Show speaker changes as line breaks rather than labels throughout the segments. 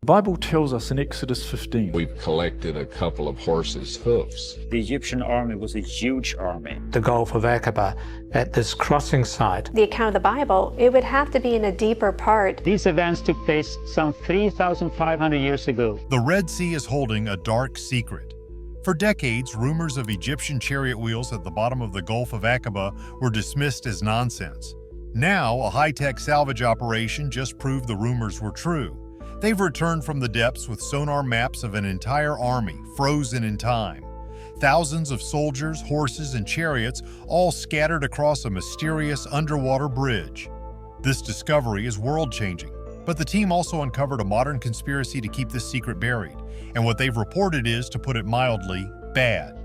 The Bible tells us in Exodus 15,
We've collected a couple of horses' hoofs.
The Egyptian army was a huge army.
The Gulf of Aqaba, at this crossing site.
The account of the Bible, it would have to be in a deeper part.
These events took place some 3,500 years ago.
The Red Sea is holding a dark secret. For decades, rumors of Egyptian chariot wheels at the bottom of the Gulf of Aqaba were dismissed as nonsense. Now, a high-tech salvage operation just proved the rumors were true. They've returned from the depths with sonar maps of an entire army, frozen in time. Thousands of soldiers, horses, and chariots all scattered across a mysterious underwater bridge. This discovery is world-changing, but the team also uncovered a modern conspiracy to keep this secret buried, and what they've reported is, to put it mildly, bad.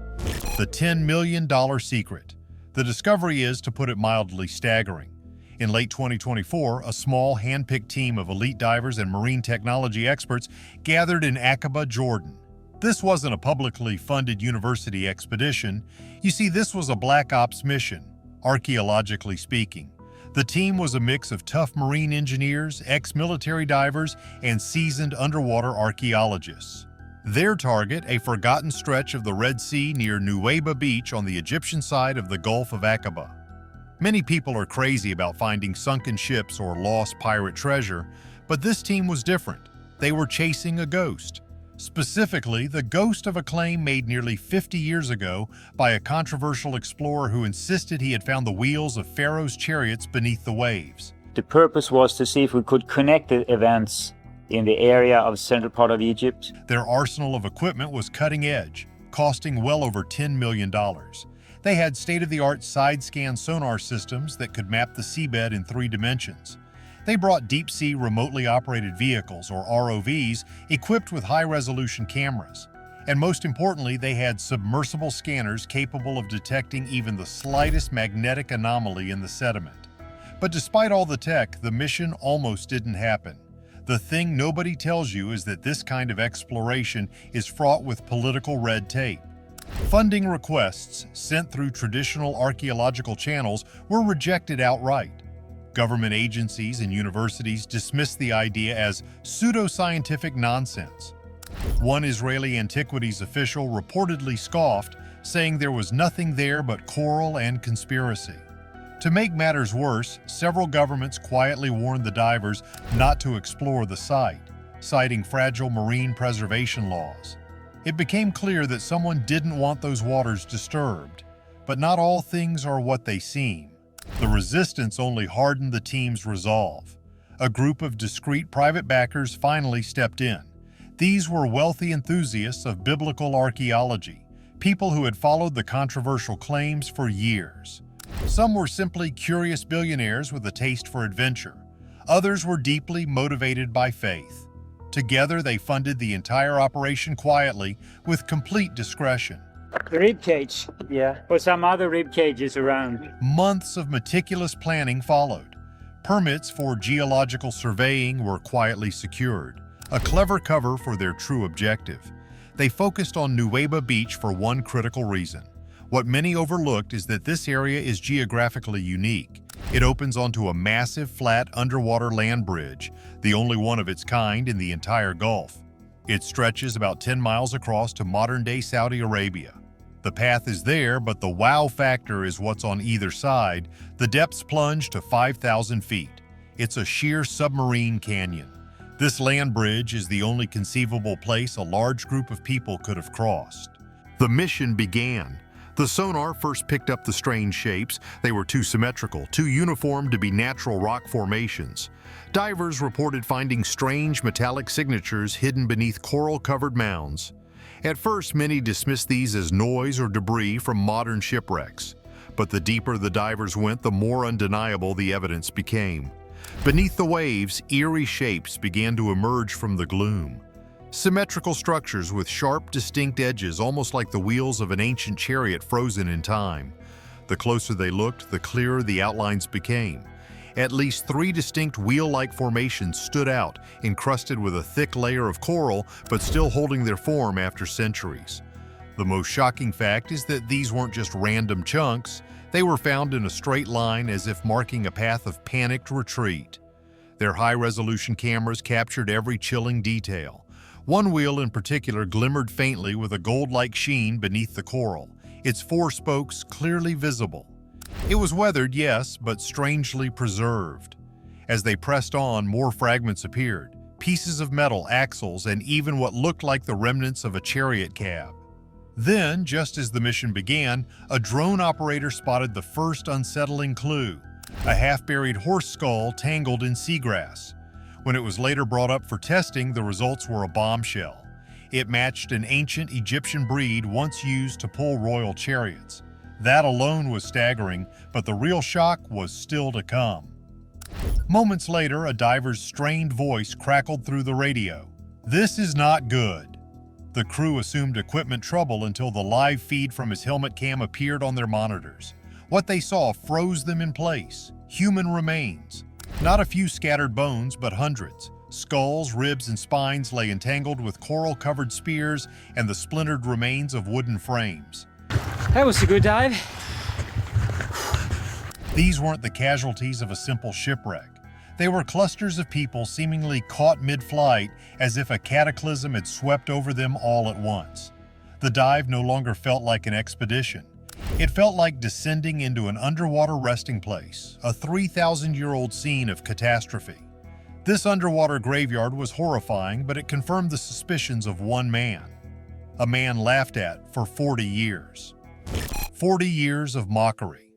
The $10 million secret. The discovery is, to put it mildly, staggering. In late 2024, a small, hand-picked team of elite divers and marine technology experts gathered in Aqaba, Jordan. This wasn't a publicly funded university expedition. You see, this was a black ops mission, archaeologically speaking. The team was a mix of tough marine engineers, ex-military divers, and seasoned underwater archaeologists. Their target, a forgotten stretch of the Red Sea near Nuweiba Beach on the Egyptian side of the Gulf of Aqaba. Many people are crazy about finding sunken ships or lost pirate treasure, but this team was different. They were chasing a ghost. Specifically, the ghost of a claim made nearly 50 years ago by a controversial explorer who insisted he had found the wheels of Pharaoh's chariots beneath the waves.
The purpose was to see if we could connect the events in the area of the central part of Egypt.
Their arsenal of equipment was cutting edge, costing well over $10 million. They had state-of-the-art side-scan sonar systems that could map the seabed in 3 dimensions. They brought deep-sea remotely operated vehicles, or ROVs, equipped with high-resolution cameras. And most importantly, they had submersible scanners capable of detecting even the slightest magnetic anomaly in the sediment. But despite all the tech, the mission almost didn't happen. The thing nobody tells you is that this kind of exploration is fraught with political red tape. Funding requests sent through traditional archaeological channels were rejected outright. Government agencies and universities dismissed the idea as pseudoscientific nonsense. One Israeli antiquities official reportedly scoffed, saying there was nothing there but coral and conspiracy. To make matters worse, several governments quietly warned the divers not to explore the site, citing fragile marine preservation laws. It became clear that someone didn't want those waters disturbed, but not all things are what they seem. The resistance only hardened the team's resolve. A group of discreet private backers finally stepped in. These were wealthy enthusiasts of biblical archaeology, people who had followed the controversial claims for years. Some were simply curious billionaires with a taste for adventure. Others were deeply motivated by faith. Together, they funded the entire operation quietly, with complete discretion.
The rib cage, or some other rib cages around.
Months of meticulous planning followed. Permits for geological surveying were quietly secured, a clever cover for their true objective. They focused on Nuweiba Beach for one critical reason. What many overlooked is that this area is geographically unique. It opens onto a massive, flat, underwater land bridge, the only one of its kind in the entire Gulf. It stretches about 10 miles across to modern-day Saudi Arabia. The path is there, but the wow factor is what's on either side. The depths plunge to 5,000 feet. It's a sheer submarine canyon. This land bridge is the only conceivable place a large group of people could have crossed. The mission began. The sonar first picked up the strange shapes. They were too symmetrical, too uniform to be natural rock formations. Divers reported finding strange metallic signatures hidden beneath coral-covered mounds. At first, many dismissed these as noise or debris from modern shipwrecks. But the deeper the divers went, the more undeniable the evidence became. Beneath the waves, eerie shapes began to emerge from the gloom. Symmetrical structures with sharp, distinct edges, almost like the wheels of an ancient chariot frozen in time. The closer they looked, the clearer the outlines became. At least 3 distinct wheel-like formations stood out, encrusted with a thick layer of coral, but still holding their form after centuries. The most shocking fact is that these weren't just random chunks. They were found in a straight line, as if marking a path of panicked retreat. Their high-resolution cameras captured every chilling detail. One wheel in particular glimmered faintly with a gold-like sheen beneath the coral, its 4 spokes clearly visible. It was weathered, yes, but strangely preserved. As they pressed on, more fragments appeared, pieces of metal, axles, and even what looked like the remnants of a chariot cab. Then, just as the mission began, a drone operator spotted the first unsettling clue, a half-buried horse skull tangled in seagrass. When it was later brought up for testing, the results were a bombshell. It matched an ancient Egyptian breed once used to pull royal chariots. That alone was staggering, but the real shock was still to come. Moments later, a diver's strained voice crackled through the radio. "This is not good." The crew assumed equipment trouble until the live feed from his helmet cam appeared on their monitors. What they saw froze them in place. Human remains. Not a few scattered bones, but hundreds. Skulls, ribs, and spines lay entangled with coral-covered spears and the splintered remains of wooden frames.
That was a good dive.
These weren't the casualties of a simple shipwreck. They were clusters of people seemingly caught mid-flight, as if a cataclysm had swept over them all at once. The dive no longer felt like an expedition. It felt like descending into an underwater resting place, a 3,000-year-old scene of catastrophe. This underwater graveyard was horrifying, but it confirmed the suspicions of one man. A man laughed at for 40 years. 40 years of mockery.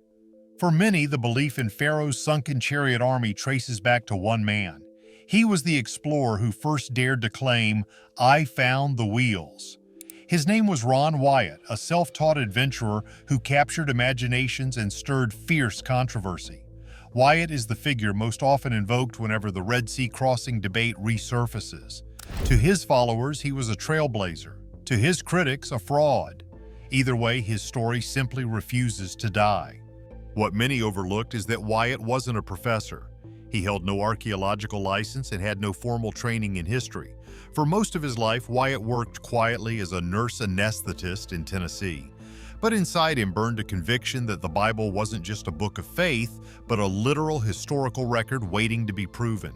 For many, the belief in Pharaoh's sunken chariot army traces back to one man. He was the explorer who first dared to claim, "I found the wheels." His name was Ron Wyatt, a self-taught adventurer who captured imaginations and stirred fierce controversy. Wyatt is the figure most often invoked whenever the Red Sea crossing debate resurfaces. To his followers, he was a trailblazer. To his critics, a fraud. Either way, his story simply refuses to die. What many overlooked is that Wyatt wasn't a professor. He held no archaeological license and had no formal training in history. For most of his life, Wyatt worked quietly as a nurse anesthetist in Tennessee. But inside him burned a conviction that the Bible wasn't just a book of faith, but a literal historical record waiting to be proven.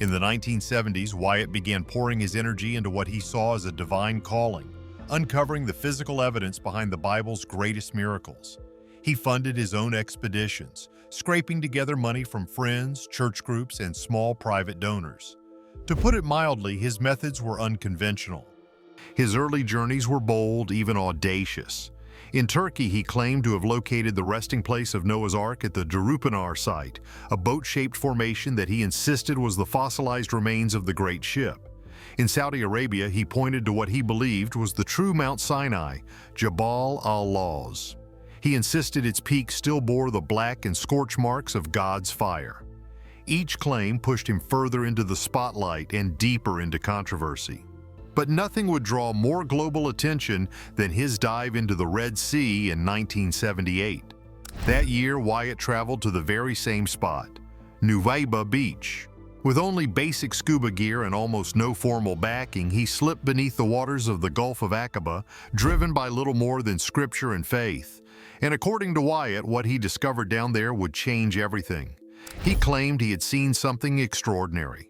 In the 1970s, Wyatt began pouring his energy into what he saw as a divine calling, uncovering the physical evidence behind the Bible's greatest miracles. He funded his own expeditions, scraping together money from friends, church groups, and small private donors. To put it mildly, his methods were unconventional. His early journeys were bold, even audacious. In Turkey, he claimed to have located the resting place of Noah's Ark at the Durupanar site, a boat-shaped formation that he insisted was the fossilized remains of the great ship. In Saudi Arabia, he pointed to what he believed was the true Mount Sinai, Jabal al-Lawz. He insisted its peak still bore the black and scorch marks of God's fire. Each claim pushed him further into the spotlight and deeper into controversy. But nothing would draw more global attention than his dive into the Red Sea in 1978. That year, Wyatt traveled to the very same spot, Nuweiba Beach. With only basic scuba gear and almost no formal backing, he slipped beneath the waters of the Gulf of Aqaba, driven by little more than scripture and faith. And according to Wyatt, what he discovered down there would change everything. He claimed he had seen something extraordinary.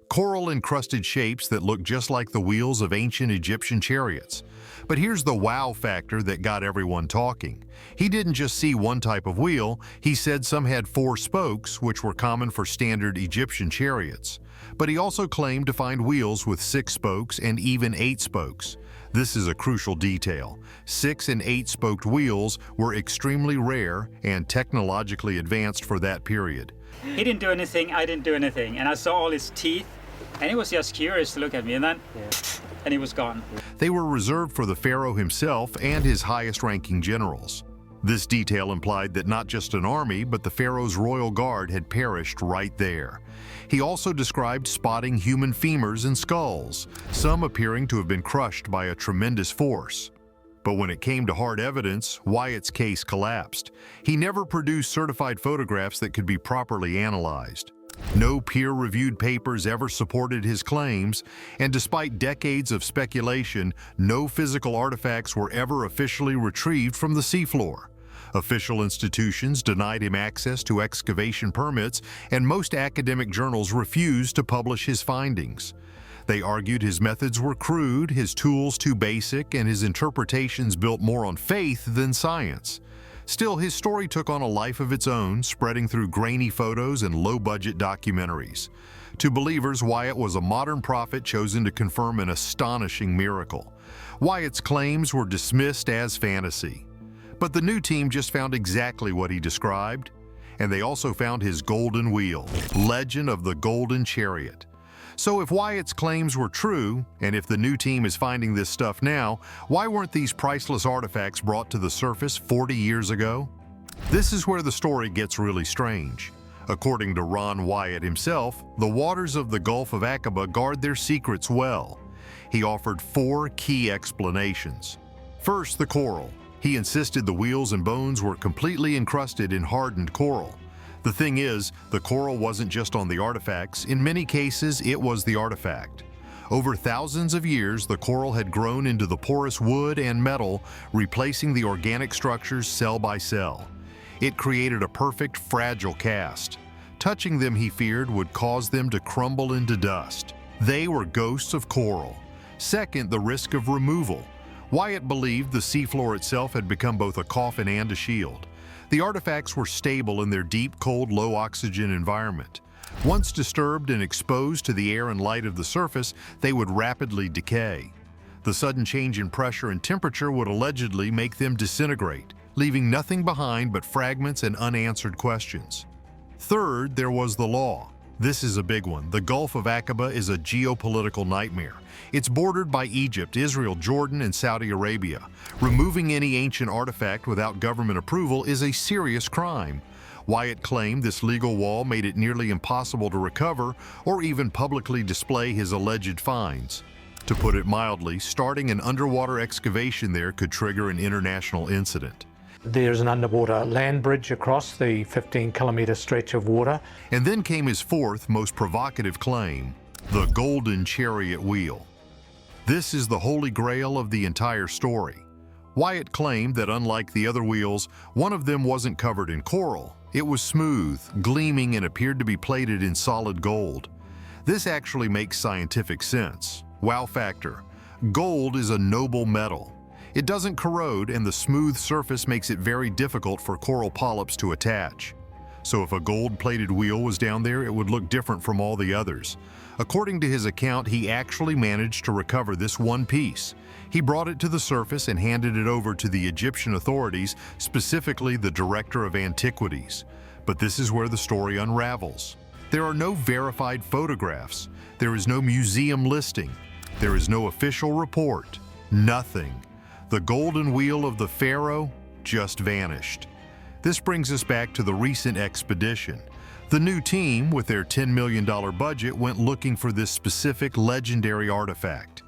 Coral-encrusted shapes that looked just like the wheels of ancient Egyptian chariots. But here's the wow factor that got everyone talking. He didn't just see one type of wheel, he said some had 4 spokes, which were common for standard Egyptian chariots. But he also claimed to find wheels with 6 spokes and even 8 spokes. This is a crucial detail. 6 and 8-spoked wheels were extremely rare and technologically advanced for that period.
He didn't do anything, I didn't do anything. And I saw all his teeth, and he was just curious to look at me, and then, and he was gone.
They were reserved for the Pharaoh himself and his highest-ranking generals. This detail implied that not just an army, but the Pharaoh's royal guard had perished right there. He also described spotting human femurs and skulls, some appearing to have been crushed by a tremendous force. But when it came to hard evidence, Wyatt's case collapsed. He never produced certified photographs that could be properly analyzed. No peer-reviewed papers ever supported his claims, and despite decades of speculation, no physical artifacts were ever officially retrieved from the seafloor. Official institutions denied him access to excavation permits, and most academic journals refused to publish his findings. They argued his methods were crude, his tools too basic, and his interpretations built more on faith than science. Still, his story took on a life of its own, spreading through grainy photos and low-budget documentaries. To believers, Wyatt was a modern prophet chosen to confirm an astonishing miracle. Wyatt's claims were dismissed as fantasy. But the new team just found exactly what he described, and they also found his golden wheel, legend of the golden chariot. So if Wyatt's claims were true, and if the new team is finding this stuff now, why weren't these priceless artifacts brought to the surface 40 years ago? This is where the story gets really strange. According to Ron Wyatt himself, the waters of the Gulf of Aqaba guard their secrets well. He offered 4 key explanations. First, the coral. He insisted the wheels and bones were completely encrusted in hardened coral. The thing is, the coral wasn't just on the artifacts. In many cases, it was the artifact. Over thousands of years, the coral had grown into the porous wood and metal, replacing the organic structures cell by cell. It created a perfect, fragile cast. Touching them, he feared, would cause them to crumble into dust. They were ghosts of coral. Second, the risk of removal. Wyatt believed the seafloor itself had become both a coffin and a shield. The artifacts were stable in their deep, cold, low-oxygen environment. Once disturbed and exposed to the air and light of the surface, they would rapidly decay. The sudden change in pressure and temperature would allegedly make them disintegrate, leaving nothing behind but fragments and unanswered questions. Third, there was the law. This is a big one. The Gulf of Aqaba is a geopolitical nightmare. It's bordered by Egypt, Israel, Jordan, and Saudi Arabia. Removing any ancient artifact without government approval is a serious crime. Wyatt claimed this legal wall made it nearly impossible to recover or even publicly display his alleged finds. To put it mildly, starting an underwater excavation there could trigger an international incident.
There's an underwater land bridge across the 15-kilometer stretch of water.
And then came his fourth, most provocative claim, the golden chariot wheel. This is the holy grail of the entire story. Wyatt claimed that unlike the other wheels, one of them wasn't covered in coral. It was smooth, gleaming, and appeared to be plated in solid gold. This actually makes scientific sense. Wow factor. Gold is a noble metal. It doesn't corrode, and the smooth surface makes it very difficult for coral polyps to attach. So if a gold-plated wheel was down there, it would look different from all the others. According to his account, he actually managed to recover this one piece. He brought it to the surface and handed it over to the Egyptian authorities, specifically the Director of Antiquities. But this is where the story unravels. There are no verified photographs. There is no museum listing. There is no official report. Nothing. The golden wheel of the Pharaoh just vanished. This brings us back to the recent expedition. The new team, with their $10 million budget, went looking for this specific legendary artifact.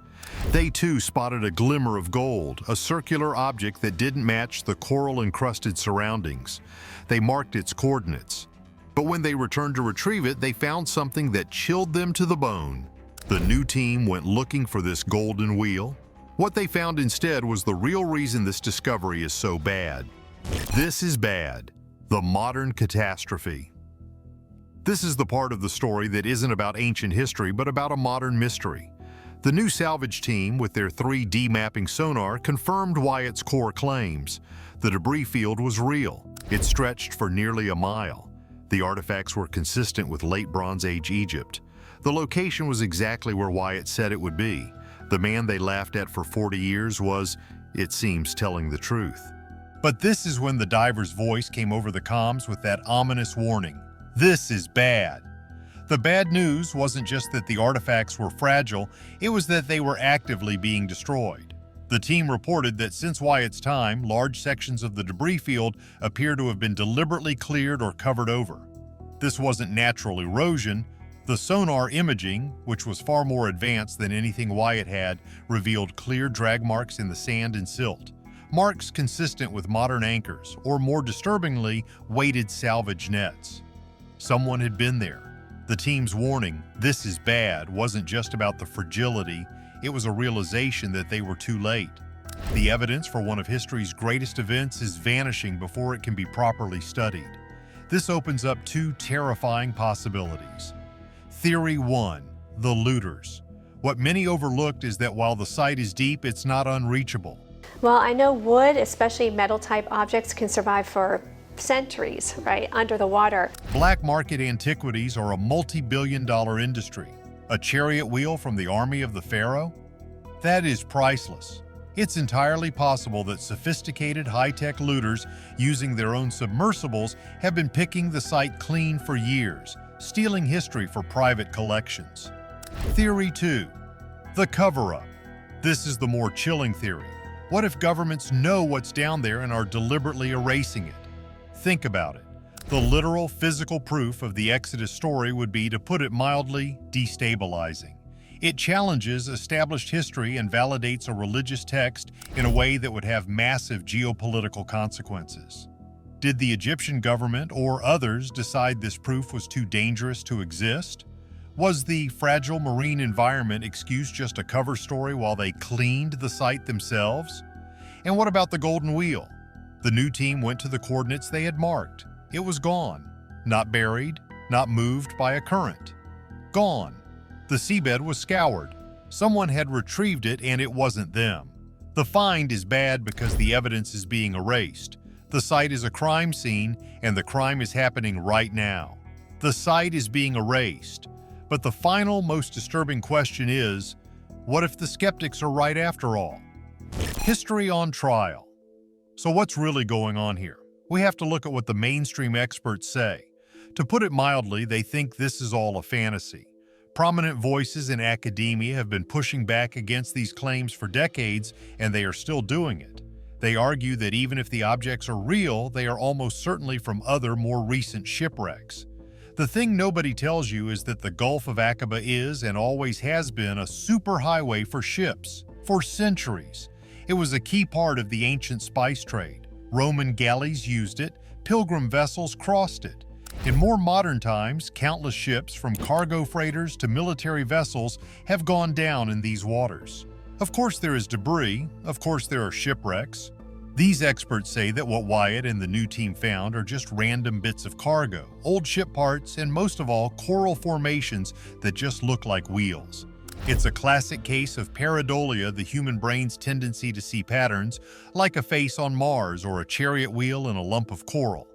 They too spotted a glimmer of gold, a circular object that didn't match the coral-encrusted surroundings. They marked its coordinates. But when they returned to retrieve it, they found something that chilled them to the bone. The new team went looking for this golden wheel. What they found instead was the real reason this discovery is so bad. This is bad. The modern catastrophe. This is the part of the story that isn't about ancient history, but about a modern mystery. The new Salvage team, with their 3D mapping sonar, confirmed Wyatt's core claims. The debris field was real. It stretched for nearly a mile. The artifacts were consistent with late Bronze Age Egypt. The location was exactly where Wyatt said it would be. The man they laughed at for 40 years was, it seems, telling the truth. But this is when the diver's voice came over the comms with that ominous warning. This is bad. The bad news wasn't just that the artifacts were fragile, it was that they were actively being destroyed. The team reported that since Wyatt's time, large sections of the debris field appear to have been deliberately cleared or covered over. This wasn't natural erosion. The sonar imaging, which was far more advanced than anything Wyatt had, revealed clear drag marks in the sand and silt. Marks consistent with modern anchors, or more disturbingly, weighted salvage nets. Someone had been there. The team's warning, "This is bad," wasn't just about the fragility, it was a realization that they were too late. The evidence for one of history's greatest events is vanishing before it can be properly studied. This opens up two terrifying possibilities. Theory 1, the looters. What many overlooked is that while the site is deep, it's not unreachable.
Well, I know wood, especially metal type objects, can survive for centuries, right, under the water.
Black market antiquities are a multi-billion-dollar industry. A chariot wheel from the army of the Pharaoh? That is priceless. It's entirely possible that sophisticated high-tech looters using their own submersibles have been picking the site clean for years, stealing history for private collections. Theory 2, the cover-up. This is the more chilling theory. What if governments know what's down there and are deliberately erasing it? Think about it. The literal physical proof of the Exodus story would be, to put it mildly, destabilizing. It challenges established history and validates a religious text in a way that would have massive geopolitical consequences. Did the Egyptian government or others decide this proof was too dangerous to exist? Was the fragile marine environment excuse just a cover story while they cleaned the site themselves? And what about the Golden Wheel? The new team went to the coordinates they had marked. It was gone. Not buried, not moved by a current. Gone. The seabed was scoured. Someone had retrieved it and it wasn't them. The find is bad because the evidence is being erased. The site is a crime scene and the crime is happening right now. The site is being erased. But the final, most disturbing question is, what if the skeptics are right after all? History on trial. So what's really going on here? We have to look at what the mainstream experts say. To put it mildly, they think this is all a fantasy. Prominent voices in academia have been pushing back against these claims for decades, and they are still doing it. They argue that even if the objects are real, they are almost certainly from other, more recent shipwrecks. The thing nobody tells you is that the Gulf of Aqaba is and always has been a superhighway for ships. For centuries, it was a key part of the ancient spice trade. Roman galleys used it, pilgrim vessels crossed it. In more modern times, countless ships, from cargo freighters to military vessels, have gone down in these waters. Of course there is debris, of course there are shipwrecks. These experts say that what Wyatt and the new team found are just random bits of cargo, old ship parts, and most of all, coral formations that just look like wheels. It's a classic case of pareidolia, the human brain's tendency to see patterns, like a face on Mars or a chariot wheel in a lump of coral.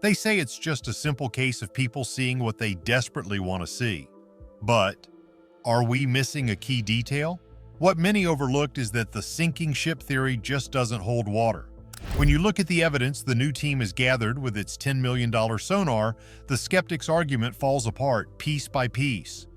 They say it's just a simple case of people seeing what they desperately want to see. But are we missing a key detail? What many overlooked is that the sinking ship theory just doesn't hold water. When you look at the evidence the new team has gathered with its $10 million sonar, the skeptics' argument falls apart piece by piece.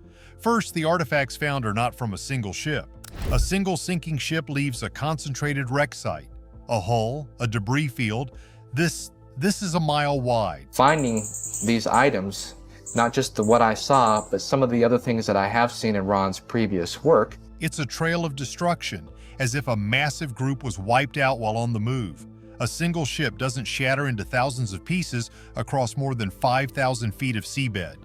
First, the artifacts found are not from a single ship. A single sinking ship leaves a concentrated wreck site, a hull, a debris field. This is a mile wide.
Finding these items, not just what I saw, but some of the other things that I have seen in Ron's previous work.
It's a trail of destruction, as if a massive group was wiped out while on the move. A single ship doesn't shatter into thousands of pieces across more than 5,000 feet of seabed.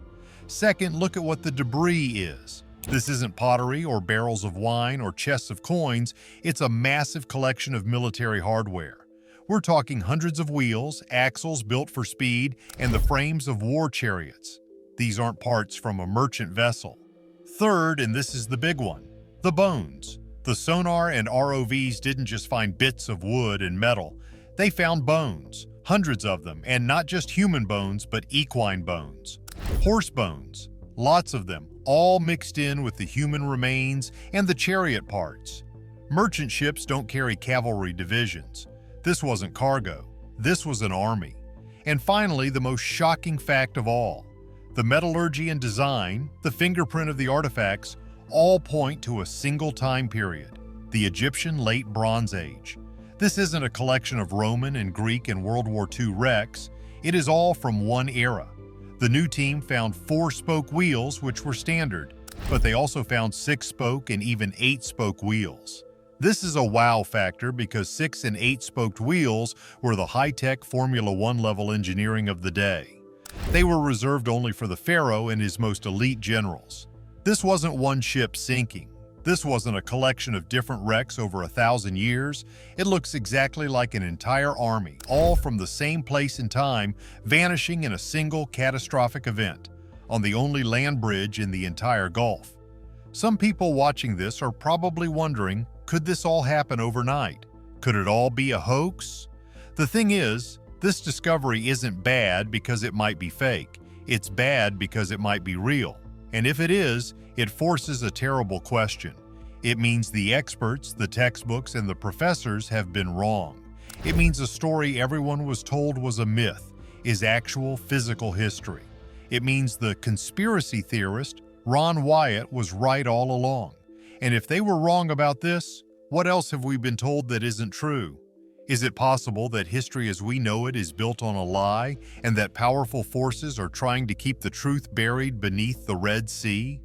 Second, look at what the debris is. This isn't pottery or barrels of wine or chests of coins. It's a massive collection of military hardware. We're talking hundreds of wheels, axles built for speed, and the frames of war chariots. These aren't parts from a merchant vessel. Third, and this is the big one, the bones. The sonar and ROVs didn't just find bits of wood and metal. They found bones, hundreds of them, and not just human bones, but equine bones. Horse bones, lots of them, all mixed in with the human remains and the chariot parts. Merchant ships don't carry cavalry divisions. This wasn't cargo. This was an army. And finally, the most shocking fact of all. The metallurgy and design, the fingerprint of the artifacts, all point to a single time period, the Egyptian Late Bronze Age. This isn't a collection of Roman and Greek and World War II wrecks. It is all from one era. The new team found 4-spoke wheels, which were standard, but they also found 6-spoke and even 8-spoke wheels. This is a wow factor because 6- and 8-spoked wheels were the high-tech Formula One level engineering of the day. They were reserved only for the Pharaoh and his most elite generals. This wasn't one ship sinking. This wasn't a collection of different wrecks over 1,000 years. It looks exactly like an entire army, all from the same place and time, vanishing in a single catastrophic event, on the only land bridge in the entire Gulf. Some people watching this are probably wondering, could this all happen overnight? Could it all be a hoax? The thing is, this discovery isn't bad because it might be fake. It's bad because it might be real. And if it is, it forces a terrible question. It means the experts, the textbooks, and the professors have been wrong. It means a story everyone was told was a myth is actual physical history. It means the conspiracy theorist, Ron Wyatt, was right all along. And if they were wrong about this, what else have we been told that isn't true? Is it possible that history as we know it is built on a lie, and that powerful forces are trying to keep the truth buried beneath the Red Sea?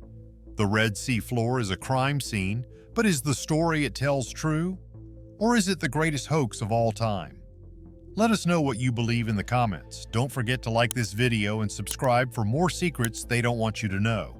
The Red Sea floor is a crime scene, but is the story it tells true? Or is it the greatest hoax of all time? Let us know what you believe in the comments. Don't forget to like this video and subscribe for more secrets they don't want you to know.